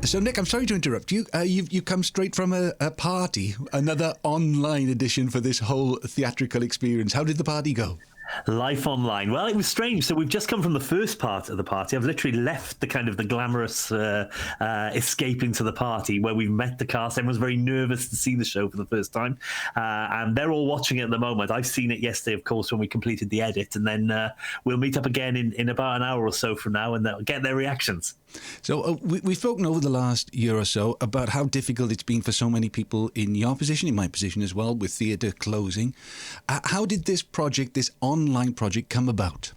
So, Nick, I'm sorry to interrupt you. You come straight from a party, another online edition for this whole theatrical experience. How did the party go? Life online. Well, it was strange. So we've just come from the first part of the party. I've literally left the kind of the glamorous escaping to the party where we've met the cast. Everyone's very nervous to see the show for the first time. And they're all watching it at the moment. I've seen it yesterday, of course, when we completed the edit. And then we'll meet up again in about an hour or so from now and get their reactions. So we've spoken over the last year or so about how difficult it's been for so many people in your position, in my position as well, with theatre closing. How did this project, this online project, come about?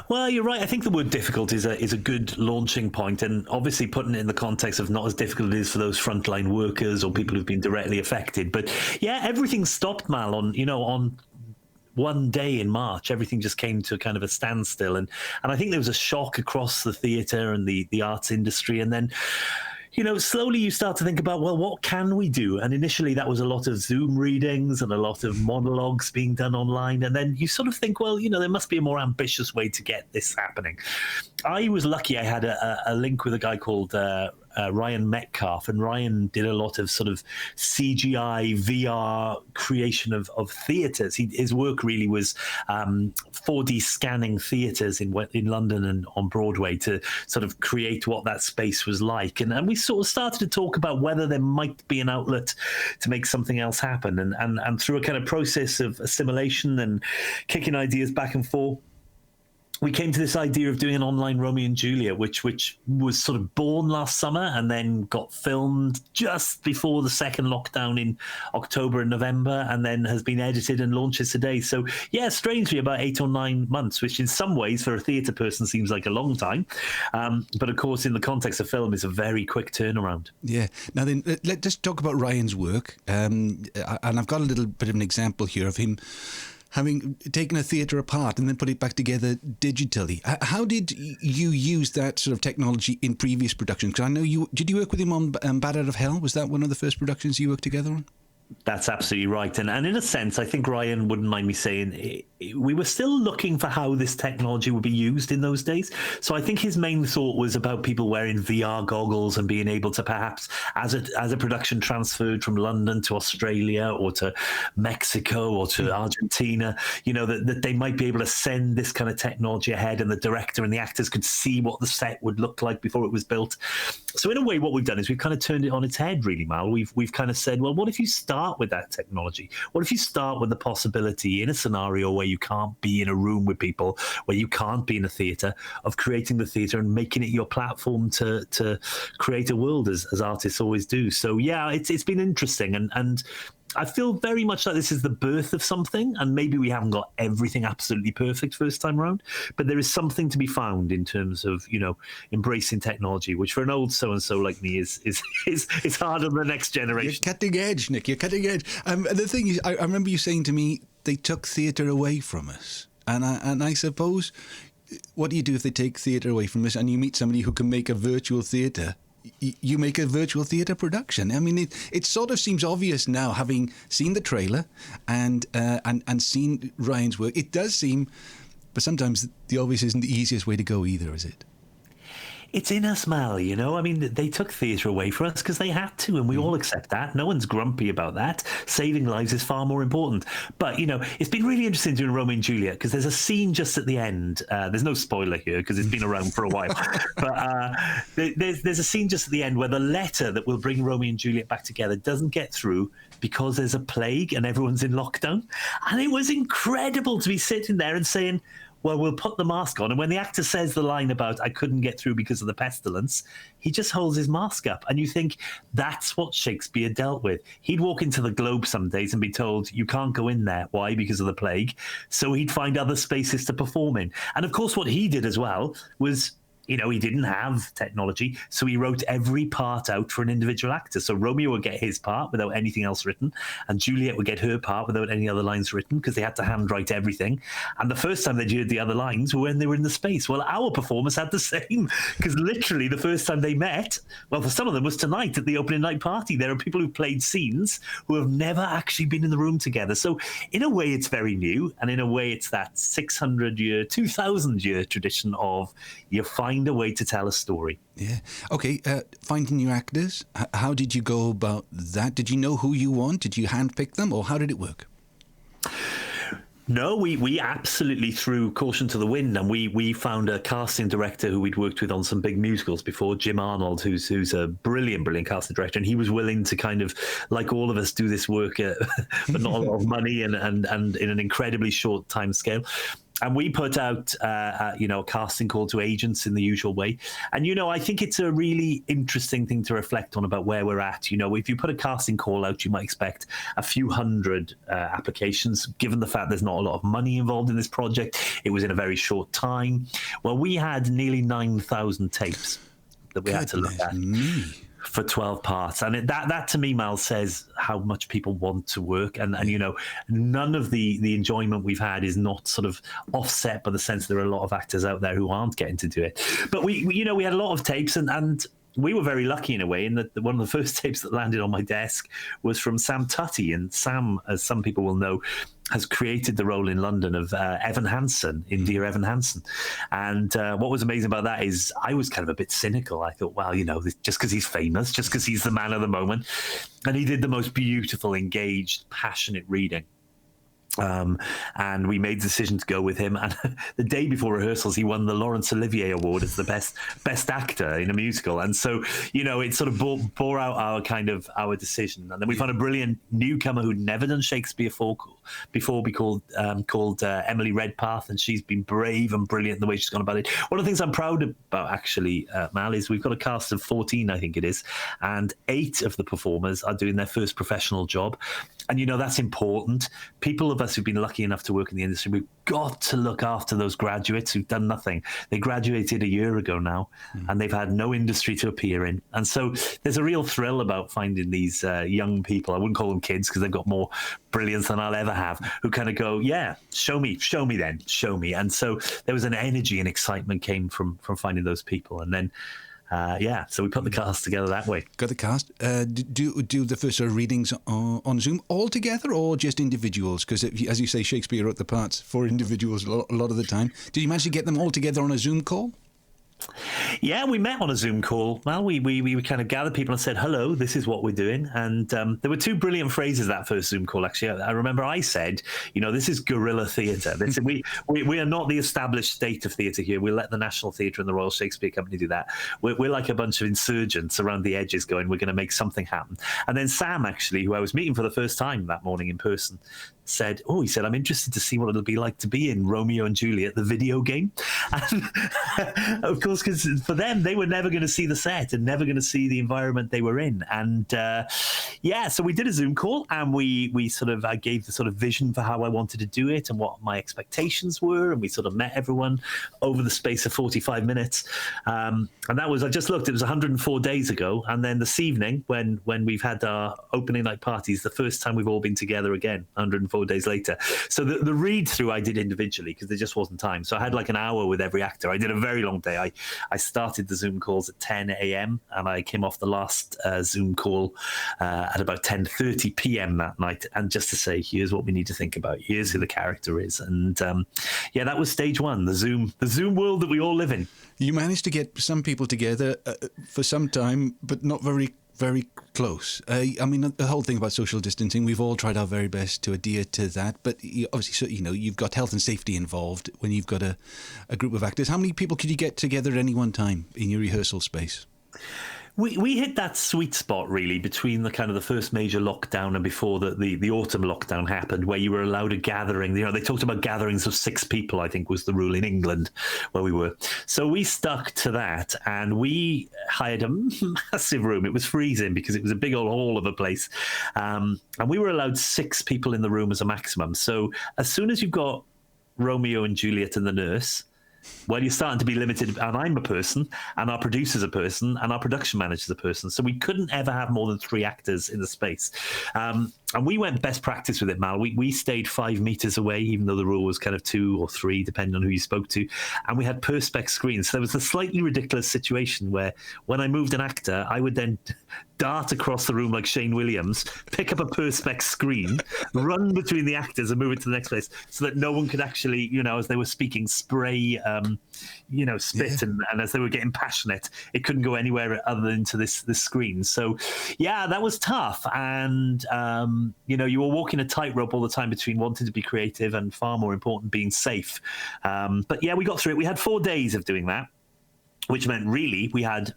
Well, you're right. I think the word difficult is a good launching point, and obviously putting it in the context of not as difficult it is for those frontline workers or people who've been directly affected. But yeah, everything stopped, Mal, on one day in March. Everything just came to kind of a standstill, and I think there was a shock across the theatre and the arts industry, and then slowly you start to think about, well, what can we do? And initially that was a lot of Zoom readings and a lot of monologues being done online. And then you sort of think, well, there must be a more ambitious way to get this happening. I was lucky. I had a link with a guy called Ryan Metcalf, and Ryan did a lot of sort of CGI, VR creation of theatres. His work really was 4D scanning theatres in London and on Broadway to sort of create what that space was like. And we sort of started to talk about whether there might be an outlet to make something else happen. And through a kind of process of assimilation and kicking ideas back and forth, we came to this idea of doing an online Romeo and Juliet, which was sort of born last summer and then got filmed just before the second lockdown in October and November, and then has been edited and launches today. So, yeah, strangely, about 8 or 9 months, which in some ways for a theatre person seems like a long time. But, of course, in the context of film, it's a very quick turnaround. Yeah. Now then, let's just talk about Ryan's work. And I've got a little bit of an example here of him having taken a theatre apart and then put it back together digitally. How did you use that sort of technology in previous productions? Because I know did you work with him on Bat Out of Hell? Was that one of the first productions you worked together on? That's absolutely right. And in a sense, I think Ryan wouldn't mind me saying we were still looking for how this technology would be used in those days. So I think his main thought was about people wearing VR goggles and being able to perhaps, as a production transferred from London to Australia or to Mexico or to Argentina, that they might be able to send this kind of technology ahead, and the director and the actors could see what the set would look like before it was built. So in a way, what we've done is we've kind of turned it on its head, really, Mal. We've kind of said, well, what if you start with that technology? What if you start with the possibility in a scenario where you can't be in a room with people, where you can't be in a theatre, of creating the theatre and making it your platform to create a world as artists always do. So yeah, it's been interesting, and I feel very much like this is the birth of something, and maybe we haven't got everything absolutely perfect first time around, but there is something to be found in terms of, embracing technology, which for an old so-and-so like me is harder than the next generation. You're cutting edge, Nick, you're cutting edge. The thing is, I remember you saying to me, they took theatre away from us. And I suppose, what do you do if they take theatre away from us and you meet somebody who can make a virtual theatre? You make a virtual theatre production. I mean, it sort of seems obvious now, having seen the trailer and seen Ryan's work. It does seem, but sometimes the obvious isn't the easiest way to go either, is it? It's in us, Mal, I mean, they took theatre away from us because they had to, and we all accept that. No one's grumpy about that. Saving lives is far more important. But, it's been really interesting doing Romeo and Juliet, because there's a scene just at the end. There's no spoiler here because it's been around for a while. But there's a scene just at the end where the letter that will bring Romeo and Juliet back together doesn't get through because there's a plague and everyone's in lockdown. And it was incredible to be sitting there and saying, well, we'll put the mask on. And when the actor says the line about, I couldn't get through because of the pestilence, he just holds his mask up. And you think, that's what Shakespeare dealt with. He'd walk into the Globe some days and be told, you can't go in there. Why? Because of the plague. So he'd find other spaces to perform in. And of course, what he did as well was, he didn't have technology, so he wrote every part out for an individual actor. So Romeo would get his part without anything else written, and Juliet would get her part without any other lines written, because they had to handwrite everything. And the first time they heard the other lines were when they were in the space. Well, our performers had the same, because literally the first time they met, well, for some of them was tonight at the opening night party. There are people who played scenes who have never actually been in the room together. So in a way, it's very new, and in a way, it's that 600-year, 2,000-year tradition of you find find a way to tell a story. Yeah. Okay, finding your actors, how did you go about that? Did you know who you want? Did you handpick them, or how did it work? No, we absolutely threw caution to the wind, and we found a casting director who we'd worked with on some big musicals before, Jim Arnold, who's a brilliant casting director, and he was willing to kind of, like all of us, do this work for not a lot of money and in an incredibly short time scale. And we put out, a casting call to agents in the usual way. And, I think it's a really interesting thing to reflect on about where we're at. If you put a casting call out, you might expect a few hundred applications, given the fact there's not a lot of money involved in this project. It was in a very short time. Well, we had nearly 9,000 tapes that we had to look at. For 12 parts. And that to me, Mal, says how much people want to work. And none of the enjoyment we've had is not sort of offset by the sense there are a lot of actors out there who aren't getting to do it. But we had a lot of tapes, and we were very lucky in a way in that one of the first tapes that landed on my desk was from Sam Tutty. And Sam, as some people will know, has created the role in London of Evan Hansen in Dear Evan Hansen. And what was amazing about that is I was kind of a bit cynical. I thought, well, just because he's famous, just because he's the man of the moment. And he did the most beautiful, engaged, passionate reading. And we made the decision to go with him. And the day before rehearsals, he won the Laurence Olivier Award as the best actor in a musical. And so, it sort of bore out our decision. And then we found a brilliant newcomer who'd never done Shakespeare before, called Emily Redpath, and she's been brave and brilliant in the way she's gone about it. One of the things I'm proud about, actually, Mal, is we've got a cast of 14, I think it is, and 8 of the performers are doing their first professional job. And, that's important. People of us who've been lucky enough to work in the industry, we've got to look after those graduates who've done nothing. They graduated a year ago now, and they've had no industry to appear in. And so there's a real thrill about finding these young people. I wouldn't call them kids because they've got more brilliance than I'll ever have, who kind of go, yeah, show me then, show me. And so there was an energy and excitement came from finding those people. And then so we put the cast together that way. Got the cast. Do the first readings on Zoom all together or just individuals? Because, as you say, Shakespeare wrote the parts for individuals a lot of the time. Did you manage to get them all together on a Zoom call? Yeah, we met on a Zoom call. Well, we kind of gathered people and said, hello, this is what we're doing. And there were 2 brilliant phrases that first Zoom call, actually. I remember I said, this is guerrilla theatre. We are not the established state of theatre here. We'll let the National Theatre and the Royal Shakespeare Company do that. We're like a bunch of insurgents around the edges going, we're going to make something happen. And then Sam, actually, who I was meeting for the first time that morning in person, said, I'm interested to see what it'll be like to be in Romeo and Juliet, the video game. And of course, because for them, they were never going to see the set and never going to see the environment they were in. And so we did a Zoom call, and I gave the sort of vision for how I wanted to do it and what my expectations were. And we sort of met everyone over the space of 45 minutes. And that was, I just looked, it was 104 days ago. And then this evening, when we've had our opening night parties, the first time we've all been together again, 104 days later. So the read through I did individually because there just wasn't time. So I had like an hour with every actor. I did a very long day. I started the Zoom calls at 10 a.m. and I came off the last Zoom call at about 10:30 p.m. that night. And just to say, here's what we need to think about. Here's who the character is. And that was stage 1, the Zoom world that we all live in. You managed to get some people together for some time, but not very close. The whole thing about social distancing, we've all tried our very best to adhere to that, but obviously, you've got health and safety involved when you've got a group of actors. How many people could you get together at any one time in your rehearsal space? We hit that sweet spot really between the kind of the first major lockdown and before the autumn lockdown happened, where you were allowed a gathering. They talked about gatherings of 6 people, I think was the rule in England where we were. So we stuck to that, and we hired a massive room. It was freezing because it was a big old hall of a place. And we were allowed 6 people in the room as a maximum. So as soon as you've got Romeo and Juliet and the nurse, well, you're starting to be limited, and I'm a person, and our producer's a person, and our production manager's a person. So we couldn't ever have more than 3 actors in the space. And we went best practice with it, Mal. We stayed 5 meters away, even though the rule was kind of 2 or 3, depending on who you spoke to. And we had perspex screens. So there was a slightly ridiculous situation where when I moved an actor, I would then dart across the room like Shane Williams, pick up a perspex screen, run between the actors and move it to the next place so that no one could actually, as they were speaking, spray, spit. Yeah. And as they were getting passionate, it couldn't go anywhere other than to this screen. So, yeah, that was tough. And, you were walking a tightrope all the time between wanting to be creative and, far more important, being safe. But, yeah, we got through it. We had 4 days of doing that, which meant really we had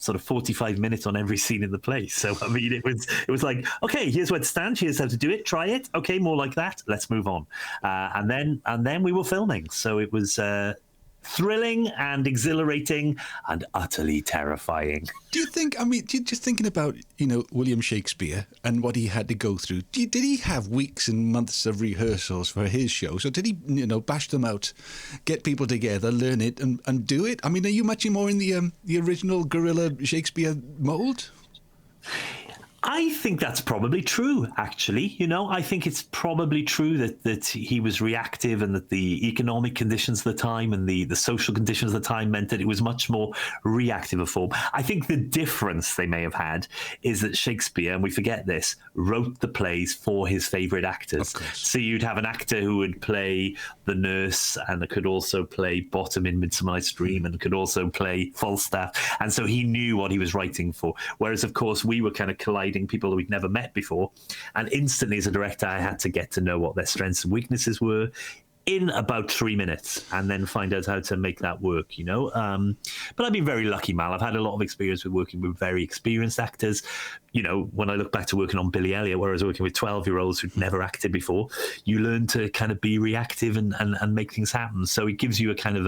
sort of 45 minutes on every scene in the play. So, I mean, it was like, okay, here's where to stand. Here's how to do it. Try it. Okay, more like that. Let's move on. And then we were filming. So it was thrilling and exhilarating and utterly terrifying. Do you think, just thinking about, William Shakespeare and what he had to go through, did he have weeks and months of rehearsals for his shows? Or did he, bash them out, get people together, learn it and do it? I mean, are you much more in the original guerrilla Shakespeare mould? I think that's probably true, actually. I think it's probably true that he was reactive and that the economic conditions of the time and the social conditions of the time meant that it was much more reactive a form. I think the difference they may have had is that Shakespeare, and we forget this, wrote the plays for his favourite actors. So you'd have an actor who would play the nurse and could also play Bottom in Midsummer Night's Dream and could also play Falstaff. And so he knew what he was writing for. Whereas, of course, we were kind of colliding people that we'd never met before, and instantly as a director I had to get to know what their strengths and weaknesses were in about 3 minutes and then find out how to make that work, but I've been very lucky, Mal. I've had a lot of experience with working with very experienced actors. When I look back to working on Billy Elliot, where I was working with 12-year-olds who'd never acted before, you learn to kind of be reactive and make things happen. So it gives you a kind of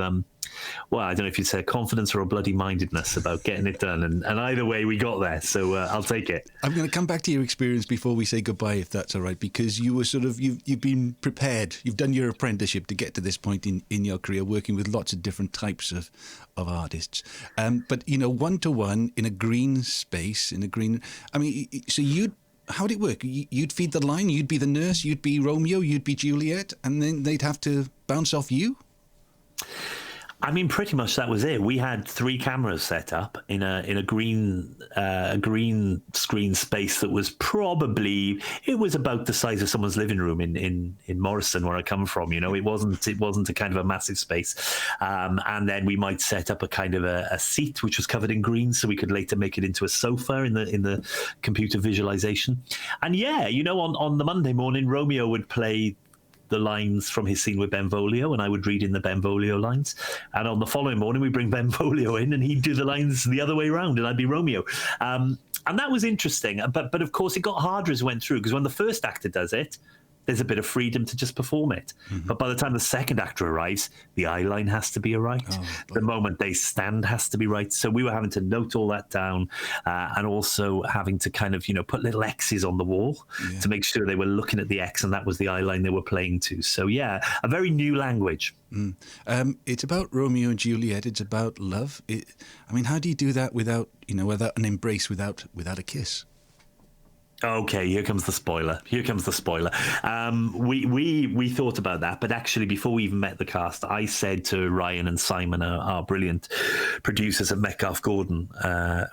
I don't know if you'd say a confidence or a bloody mindedness about getting it done. And either way, we got there. So I'll take it. I'm going to come back to your experience before we say goodbye, if that's all right, because you were you've been prepared. You've done your apprenticeship to get to this point in your career, working with lots of different types of artists. But, one-to-one in a green space, so how'd it work? You'd feed the line, you'd be the nurse, you'd be Romeo, you'd be Juliet, and then they'd have to bounce off you? Pretty much that was it. We had 3 cameras set up in a green screen space that was it was about the size of someone's living room in Morrison, where I come from. It wasn't a kind of a massive space. And then we might set up a kind of a seat which was covered in green, so we could later make it into a sofa in the computer visualization. And on the Monday morning, Romeo would play the lines from his scene with Benvolio, and I would read in the Benvolio lines. And on the following morning, we bring Benvolio in, and he'd do the lines the other way around, and I'd be Romeo. And that was interesting. But of course, it got harder as it went through, because when the first actor does it, there's a bit of freedom to just perform it. Mm-hmm. But by the time the second actor arrives, the eye line has to be right. The moment they stand has to be right. So we were having to note all that down, and also having to kind of, put little X's on the wall to make sure they were looking at the X and that was the eye line they were playing to. So, yeah, a very new language. It's about Romeo and Juliet. It's about love. How do you do that without an embrace, without a kiss? Okay, here comes the spoiler. We thought about that, but actually before we even met the cast, I said to Ryan and Simon, our brilliant producers at Metcalfe Gordon,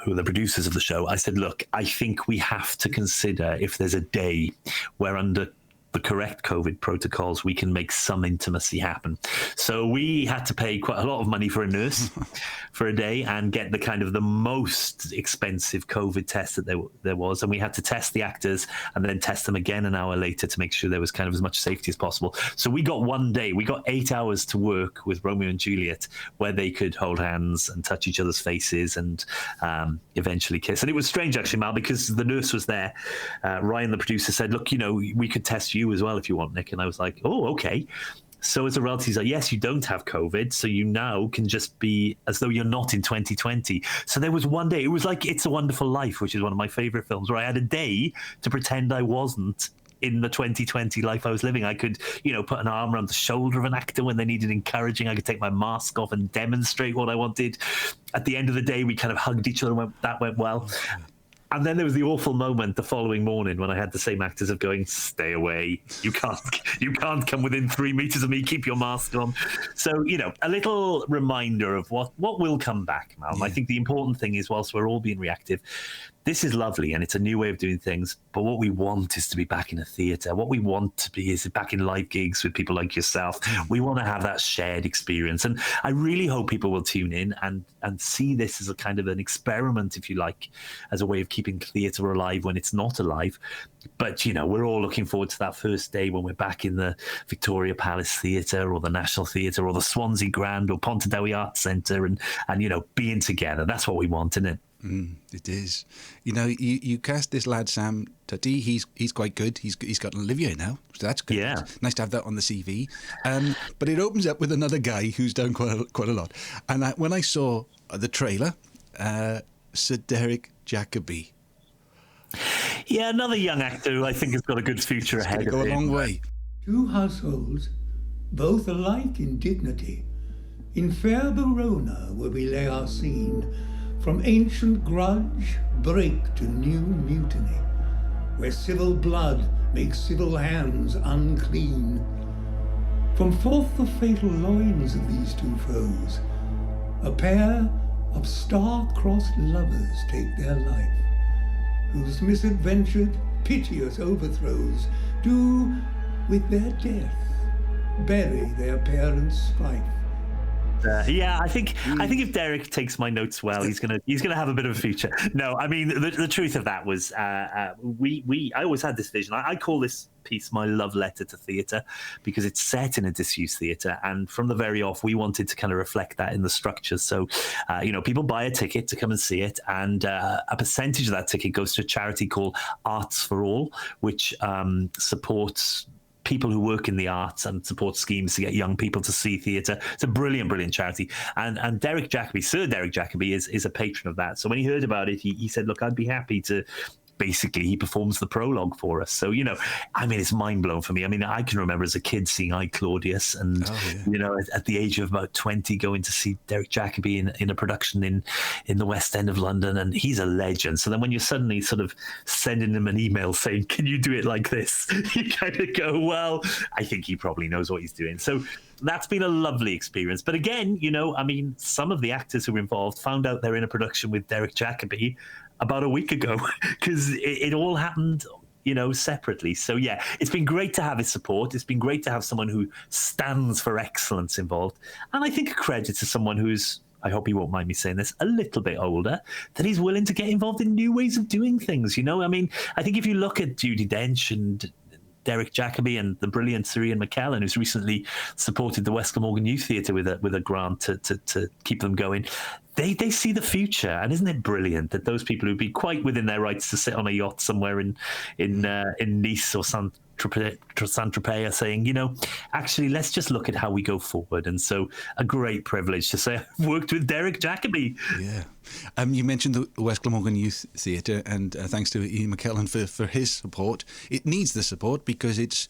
who are the producers of the show, I said, look, I think we have to consider if there's a day where under the correct COVID protocols, we can make some intimacy happen. So we had to pay quite a lot of money for a nurse for a day and get the kind of the most expensive COVID test that there was. And we had to test the actors and then test them again an hour later to make sure there was kind of as much safety as possible. So we got 1 day, we got 8 hours to work with Romeo and Juliet, where they could hold hands and touch each other's faces and eventually kiss. And it was strange, actually, Mal, because the nurse was there. Ryan, the producer, said, look, we could test you as well if you want, Nick. And I was like, oh, okay. So as a relative, he's like, yes, you don't have COVID, so you now can just be as though you're not in 2020. So there was 1 day, it was like It's a Wonderful Life, which is one of my favorite films, where I had a day to pretend I wasn't in the 2020 life I was living. I could, put an arm around the shoulder of an actor when they needed encouraging. I could take my mask off and demonstrate what I wanted. At the end of the day, we kind of hugged each other and that went well. And then there was the awful moment the following morning when I had the same actors of going, stay away. You can't come within 3 meters of me. Keep your mask on. So, a little reminder of what will come back, Malm. Yeah. I think the important thing is, whilst we're all being reactive, this is lovely and it's a new way of doing things. But what we want is to be back in a theatre. What we want to be is back in live gigs with people like yourself. We want to have that shared experience. And I really hope people will tune in and see this as a kind of an experiment, if you like, as a way of keeping theatre alive when it's not alive. But, we're all looking forward to that first day when we're back in the Victoria Palace Theatre or the National Theatre or the Swansea Grand or Pontardawe Arts Centre and being together. That's what we want, isn't it? It is. You cast this lad Sam Tutty. He's quite good. He's got an Olivier now, so that's good. Yeah, nice to have that on the CV. But it opens up with another guy who's done quite a lot. And when I saw the trailer, Sir Derrick Jacoby. Yeah, another young actor who I think has got a good future ahead of him. Go a long way. Two households, both alike in dignity, in fair Verona where we lay our scene. From ancient grudge break to new mutiny, where civil blood makes civil hands unclean. From forth the fatal loins of these two foes, a pair of star-crossed lovers take their life, whose misadventured, piteous overthrows do, with their death, bury their parents' strife. I think if Derrick takes my notes well, he's gonna have a bit of a future. No, I mean the truth of that was I always had this vision. I call this piece my love letter to theatre because it's set in a disused theatre, and from the very off we wanted to kind of reflect that in the structures. So people buy a ticket to come and see it, and a percentage of that ticket goes to a charity called Arts for All, which supports people who work in the arts and support schemes to get young people to see theatre. It's a brilliant, brilliant charity. And Derrick Jacoby, Sir Derrick Jacoby, is a patron of that. So when he heard about it, he said, look, I'd be happy to... Basically, he performs the prologue for us. So, it's mind blown for me. I mean, I can remember as a kid seeing I, Claudius and, at the age of about 20, going to see Derrick Jacoby in a production in the West End of London. And he's a legend. So then when you're suddenly sort of sending him an email saying, can you do it like this? You kind of go, well, I think he probably knows what he's doing. So that's been a lovely experience. But again, some of the actors who were involved found out they're in a production with Derrick Jacoby about a week ago because it all happened, separately. So yeah, it's been great to have his support. It's been great to have someone who stands for excellence involved. And I think a credit to someone who's, I hope he won't mind me saying this, a little bit older, that he's willing to get involved in new ways of doing things. I think if you look at Judi Dench and Derrick Jacoby and the brilliant Sir Ian McKellen, who's recently supported the Westcliffe Youth Theatre with a grant to keep them going. They see the future, and isn't it brilliant that those people who'd be quite within their rights to sit on a yacht somewhere in Nice or Saint-Tropez are saying, actually, let's just look at how we go forward. And so a great privilege to say I've worked with Derrick Jacoby. Yeah. You mentioned the West Glamorgan Youth Theatre, and thanks to Ian McKellen for his support. It needs the support because it's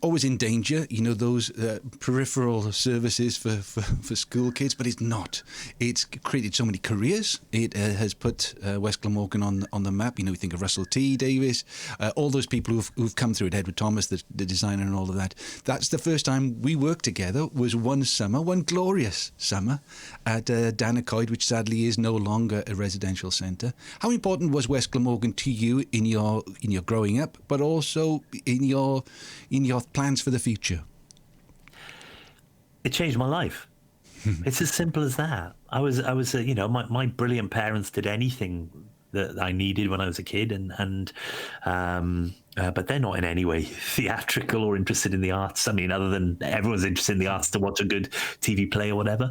always in danger, those peripheral services for school kids, but it's not. It's created so many careers. It has put West Glamorgan on the map. We think of Russell T Davies, all those people who've come through it, Edward Thomas, the designer and all of that. That's the first time we worked together, was one glorious summer at Danacoid, which sadly is no longer a residential centre. How important was West Glamorgan to you in your growing up, but also in your plans for the future? It changed my life. It's as simple as that. I was my brilliant parents did anything that I needed when I was a kid, but they're not in any way theatrical or interested in the arts. I mean, other than everyone's interested in the arts to watch a good TV play or whatever.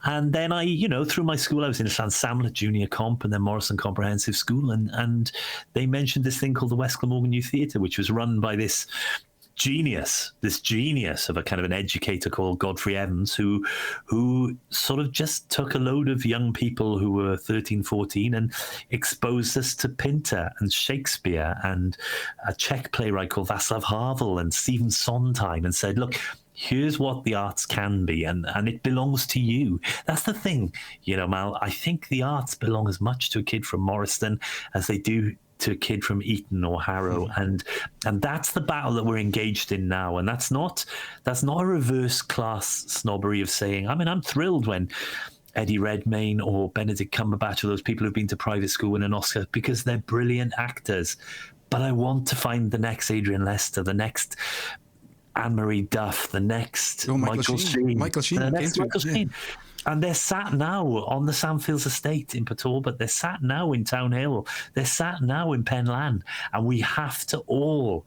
And then I, through my school, I was in Llansamlet Junior Comp and then Morrison Comprehensive School, and they mentioned this thing called the West Glamorgan Youth Theatre, which was run by this genius of a kind of an educator called Godfrey Evans, who sort of just took a load of young people who were 13, 14 and exposed us to Pinter and Shakespeare and a Czech playwright called Václav Havel and Stephen Sondheim, and said, look, here's what the arts can be, and it belongs to you. That's the thing, Mal. I think the arts belong as much to a kid from Morriston as they do to a kid from Eton or Harrow, and that's the battle that we're engaged in now. And that's not a reverse class snobbery of saying, I mean, I'm thrilled when Eddie Redmayne or Benedict Cumberbatch or those people who've been to private school win an Oscar, because they're brilliant actors. But I want to find the next Adrian Lester, the next Anne-Marie Duff, the next Michael Sheen. The next Michael Sheen. And they're sat now on the Sandfields estate in Port, they're sat now in Town Hill, they're sat now in Penlan, and we have to all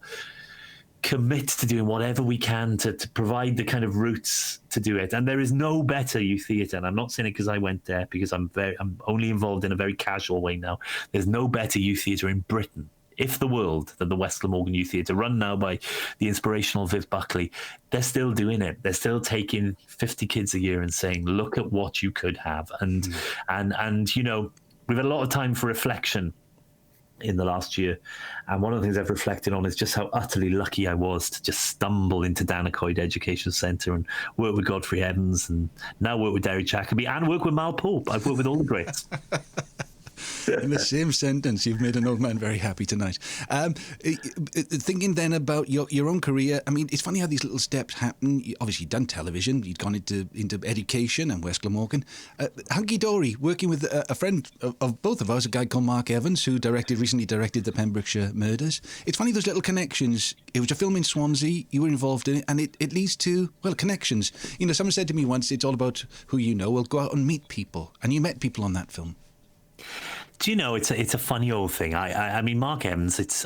commit to doing whatever we can to provide the kind of routes to do it. And there is no better youth theatre, and I'm not saying it because I went there, because I'm only involved in a very casual way now. There's no better youth theatre in Britain, if the world, than the West Glamorgan Youth Theatre, run now by the inspirational Viv Buckley. They're still doing it. They're still taking 50 kids a year and saying, look at what you could have. And we've had a lot of time for reflection in the last year. And one of the things I've reflected on is just how utterly lucky I was to just stumble into Danacoid Education Centre and work with Godfrey Evans, and now work with Derrick Jacoby and work with Mal Pope. I've worked with all the greats. In the same sentence, you've made an old man very happy tonight. Thinking then about your own career, I mean, it's funny how these little steps happen. Obviously, you've done television, you'd gone into education and West Glamorgan. Hunky Dory, working with a friend of both of us, a guy called Mark Evans, who recently directed the Pembrokeshire Murders. It's funny, those little connections. It was a film in Swansea, you were involved in it, and it leads to, well, connections. Someone said to me once, it's all about who you know. Well, go out and meet people. And you met people on that film. Do you know, it's a funny old thing. I mean, Mark Evans,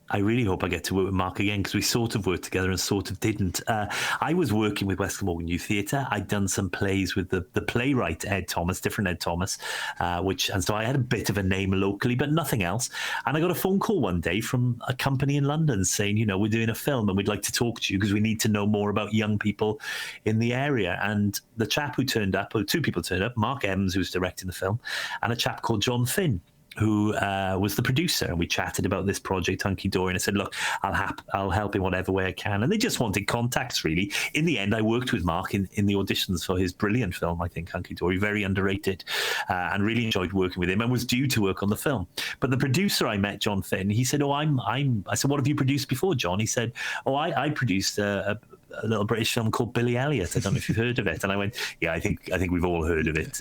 I really hope I get to work with Mark again, because we sort of worked together and sort of didn't. I was working with West Glamorgan Youth Theatre. I'd done some plays with the playwright Ed Thomas, different Ed Thomas, and so I had a bit of a name locally, but nothing else. And I got a phone call one day from a company in London saying, we're doing a film and we'd like to talk to you because we need to know more about young people in the area. And the chap who turned up, or two people turned up, Mark Evans, who was directing the film, and a chap called John Finn, who was the producer, and we chatted about this project, Hunky Dory, and I said, look, I'll help in whatever way I can. And they just wanted contacts, really. In the end, I worked with Mark in the auditions for his brilliant film, I think, Hunky Dory, very underrated, and really enjoyed working with him, and was due to work on the film. But the producer I met, John Finn, he said, I said, what have you produced before, John? He said, I produced a little British film called Billy Elliot. I don't know if you've heard of it. And I went, yeah, I think we've all heard of it.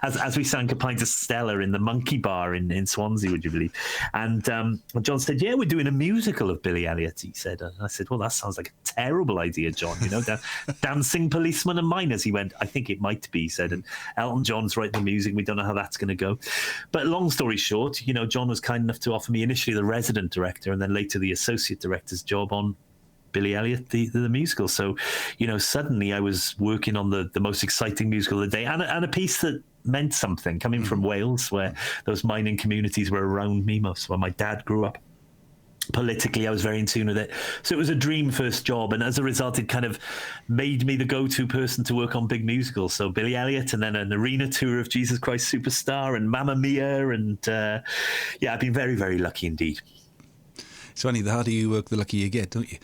As we sank a pint of Stella in the Monkey Bar in Swansea, would you believe? And John said, yeah, we're doing a musical of Billy Elliot, he said. And I said, well, that sounds like a terrible idea, John. Dancing policemen and miners. He went, I think it might be, he said. And Elton John's writing the music. We don't know how that's going to go. But long story short, John was kind enough to offer me initially the resident director and then later the associate director's job on Billy Elliot, the musical. So, suddenly I was working on the most exciting musical of the day, and a piece that meant something, coming from Wales, where those mining communities were around me most, where my dad grew up. Politically, I was very in tune with it. So it was a dream first job, and as a result, it kind of made me the go-to person to work on big musicals. So Billy Elliot, and then an arena tour of Jesus Christ Superstar and Mamma Mia, and I've been very, very lucky indeed. It's funny, the harder you work, the luckier you get, don't you?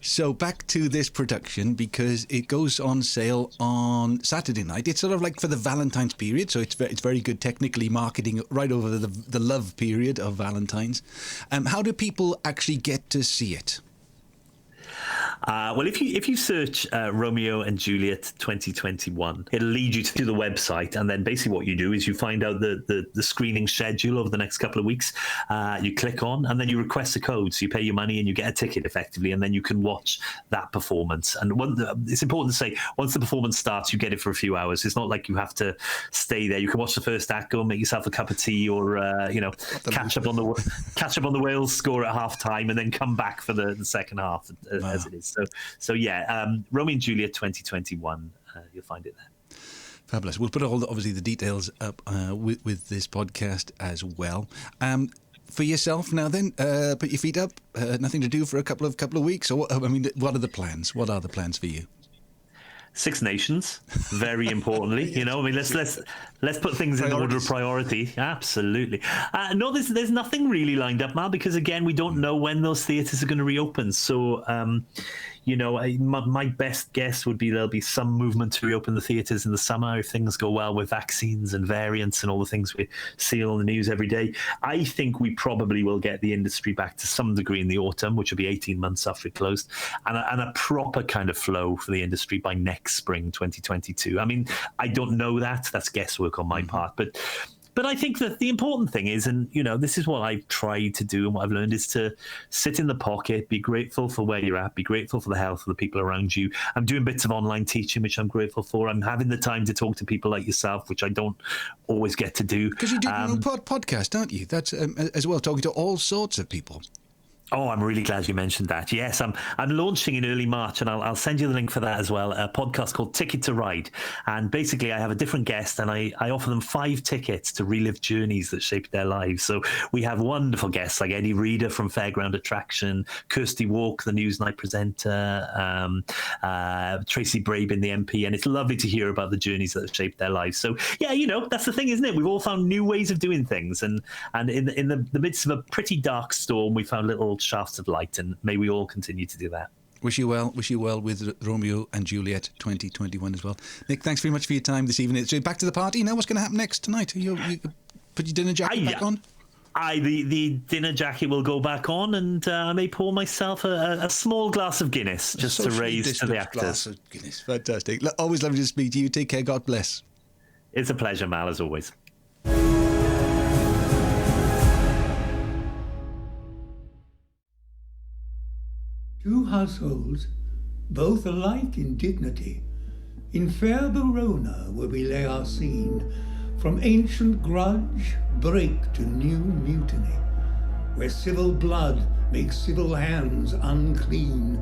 So back to this production, because it goes on sale on Saturday night. It's sort of like for the Valentine's period, so it's very good technically marketing right over the love period of Valentine's. How do people actually get to see it? Well, if you search Romeo and Juliet 2021, it'll lead you to the website, and then basically what you do is you find out the screening schedule over the next couple of weeks. You click on, and then you request a code, so you pay your money and you get a ticket effectively, and then you can watch that performance. And it's important to say, once the performance starts, you get it for a few hours. It's not like you have to stay there. You can watch the first act, go and make yourself a cup of tea, or catch up on the Wales score at half time, and then come back for the second half as it is. So Romeo and Juliet 2021, you'll find it there. Fabulous. We'll put obviously the details up with this podcast as well. For yourself now then, put your feet up, nothing to do for a couple of weeks, or what are the plans? What are the plans for you? Six Nations, very importantly. Let's put things in order of priority. Absolutely. No, there's nothing really lined up now, because again, we don't know when those theatres are going to reopen. So, my best guess would be there'll be some movement to reopen the theatres in the summer if things go well with vaccines and variants and all the things we see on the news every day. I think we probably will get the industry back to some degree in the autumn, which will be 18 months after it closed, and a proper kind of flow for the industry by next spring 2022. I mean, I don't know that. That's guesswork on my part, but I think that the important thing is, and this is what I've tried to do and what I've learned, is to sit in the pocket, be grateful for where you're at, be grateful for the health of the people around you. I'm doing bits of online teaching, which I'm grateful for. I'm having the time to talk to people like yourself, which I don't always get to do. Because you do your own podcast, aren't you? That's as well, talking to all sorts of people. Oh, I'm really glad you mentioned that. Yes, I'm launching in early March, and I'll send you the link for that as well, a podcast called Ticket to Ride. And basically, I have a different guest, and I offer them 5 tickets to relive journeys that shaped their lives. So we have wonderful guests like Eddie Reader from Fairground Attraction, Kirsty Walk, the Newsnight presenter, Tracy Brabin, the MP, and it's lovely to hear about the journeys that have shaped their lives. So, yeah, that's the thing, isn't it? We've all found new ways of doing things, and in the midst of a pretty dark storm, we found little shafts of light, and may we all continue to do that. Wish you well with Romeo and Juliet 2021 as well. Nick, thanks very much for your time this evening. So back to the party now. What's going to happen next tonight? You put your dinner jacket back on? The dinner jacket will go back on, and I may pour myself a small glass of Guinness just to raise to the actors. Glass of Guinness. Fantastic. Always lovely to speak to you. Take care. God bless. It's a pleasure, Mal, as always. Two households, both alike in dignity, in fair Verona where we lay our scene, from ancient grudge break to new mutiny, where civil blood makes civil hands unclean.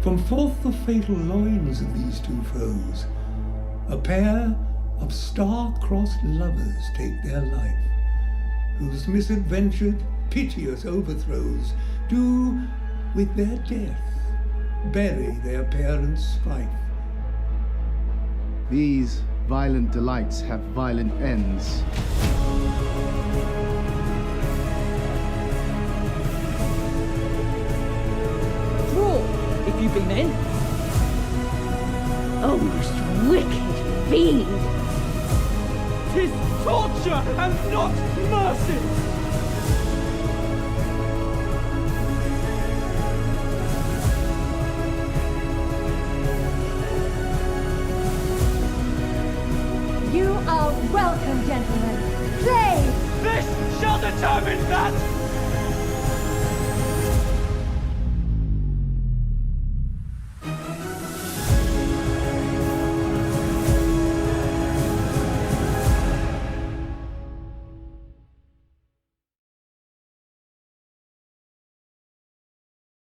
From forth the fatal loins of these two foes, a pair of star-crossed lovers take their life, whose misadventured, piteous overthrows do with their death bury their parents' strife. These violent delights have violent ends. Draw, if you be men. Oh, most wicked fiend! 'Tis torture and not mercy! You are welcome, gentlemen. Play! This shall determine that!